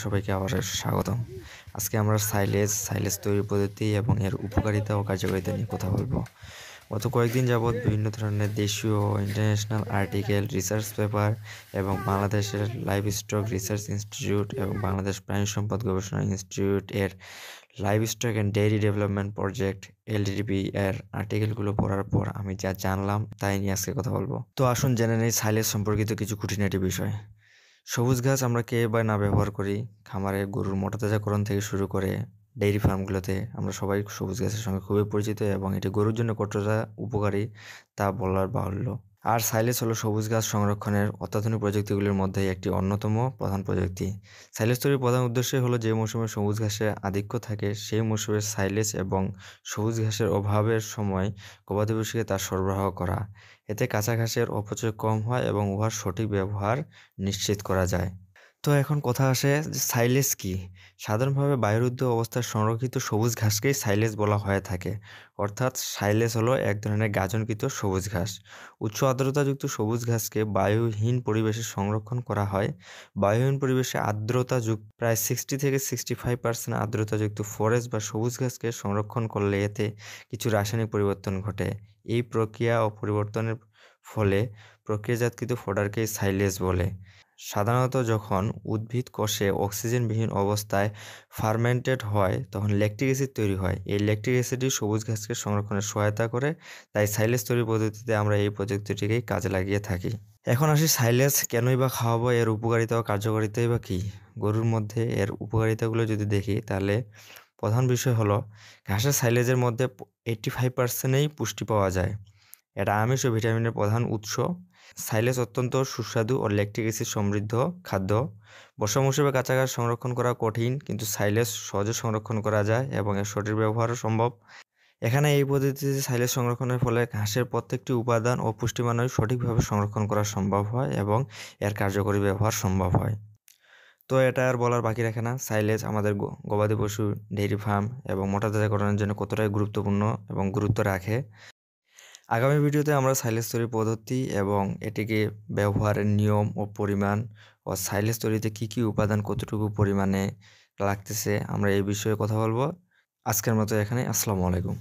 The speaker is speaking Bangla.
সবাইকে আবার স্বাগতম। আজকে আমরা সাইলেজ তৈরির পদ্ধতি এবং এর উপকারিতা ও কার্যকারিতা নিয়ে কথা বলবো। গত কয়েকদিন যাবৎ বিভিন্ন ধরনের দেশীয় ও ইন্টারন্যাশনাল আর্টিকেল, রিসার্চ পেপার এবং বাংলাদেশের লাইভস্টক রিসার্চ ইনস্টিটিউট এবং বাংলাদেশ প্রাণী সম্পদ গবেষণা ইনস্টিটিউট এর livestock and dairy development project LDDP এর আর্টিকেলগুলো পড়ার পর আমি যা জানলাম তাই নিয়ে আজকে কথা বলবো। তো আসুন জেনে নেই সাইলেজ সম্পর্কিত কিছু খুঁটিনাটি বিষয়। সবুজ ঘাস আমরা কে বা না ব্যবহার করি? খামারে গরুর মোটা তাজাকরণ থেকে শুরু করে ডেইরি ফার্মগুলোতে আমরা সবাই সবুজ ঘাসের সঙ্গে খুবই পরিচিত এবং এটি গরুর জন্য কতটা উপকারী তা বলার বাহুল্য। আর সাইলেজ হলো সবুজ ঘাস সংরক্ষণের অত্যাধুনিক প্রযুক্তিগুলির মধ্যে একটি অন্যতম প্রধান প্রযুক্তি। সাইলেজ তৈরির প্রধান উদ্দেশ্যই হলো যে মৌসুমে সবুজ ঘাসের আধিক্য থাকে সেই মৌসুমে সাইলেজ এবং সবুজ ঘাসের অভাবের সময় গবাদি পশুকে তা সরবরাহ করা। এতে কাঁচা ঘাসের অপচয় কম হয় এবং উহার সঠিক ব্যবহার নিশ্চিত করা যায়। তো এখন কথা আসে যে সাইলেজ কি? সাধারণভাবে বায়ুরুদ্ধ অবস্থায় সংরক্ষিত সবুজ ঘাসকেই সাইলেজ বলা হয়ে থাকে। অর্থাৎ সাইলেজ হলো এক ধরনের গাজনকৃত সবুজ ঘাস। উচ্চ আর্দ্রতাযুক্ত সবুজ ঘাসকে বায়ুহীন পরিবেশে সংরক্ষণ করা হয়। বায়ুহীন পরিবেশে প্রায় 60 থেকে 65% আর্দ্রতাযুক্ত ফরেস্ট বা সবুজ ঘাসকে সংরক্ষণ করলে এতে কিছু রাসায়নিক পরিবর্তন ঘটে। এই প্রক্রিয়া ও পরিবর্তনের ফলে প্রক্রিয়াজাতকৃত ফডারকেই সাইলেজ বলে। সাধারণত যখন উদ্ভিদ কোষে অক্সিজেনবিহীন অবস্থায় ফার্মেন্টেড হয় তখন ল্যাকটিক অ্যাসিড তৈরি হয়। এই ল্যাকটিক অ্যাসিডই সবুজ ঘাসকে সংরক্ষণে সহায়তা করে। তাই সাইলেজ তৈরির পদ্ধতিতে আমরা এই প্রযুক্তিটিকেই কাজে লাগিয়ে থাকি। এখন আসি সাইলেজ কেনই বা খাওয়াবো, এর উপকারিতা ও কার্যকারিতাই বা কী? গরুর মধ্যে এর উপকারিতাগুলো যদি দেখি তাহলে প্রধান বিষয় হলো ঘাসের সাইলেজের মধ্যে 85%ই পুষ্টি পাওয়া যায়। এটা আমিষ ও ভিটামিনের প্রধান উৎস। সাইলেজ অত্যন্ত সুস্বাদু ও ল্যাকটিক অ্যাসিড সমৃদ্ধ খাদ্য। বর্ষা মৌসুমে কাঁচা ঘাস সংরক্ষণ করা কঠিন, কিন্তু সাইলেজ সহজে সংরক্ষণ করা যায় এবং এর সঠিক ব্যবহারও সম্ভব। এখানে এই পদ্ধতিতে সাইলেজ সংরক্ষণের ফলে ঘাসের প্রত্যেকটি উপাদান ও পুষ্টিমানই সঠিকভাবে সংরক্ষণ করা সম্ভব হয় এবং এর কার্যকরী ব্যবহার সম্ভব হয়। তো এটা আর বলার বাকি রাখে না, সাইলেজ আমাদের গবাদি পশু, ডেইরি ফার্ম এবং মোটা তাজাকরণের জন্য কতটাই গুরুত্বপূর্ণ এবং গুরুত্ব রাখে। আগামী ভিডিওতে আমরা সাইলেজ তৈরির পদ্ধতি এবং এটিকে ব্যবহারের নিয়ম ও পরিমাণ ও সাইলেজ তৈরিতে কী কী উপাদান কতটুকু পরিমাণে লাগতেছে আমরা এই বিষয়ে কথা বলবো। আজকের মতো এখানে। আসসালামু আলাইকুম।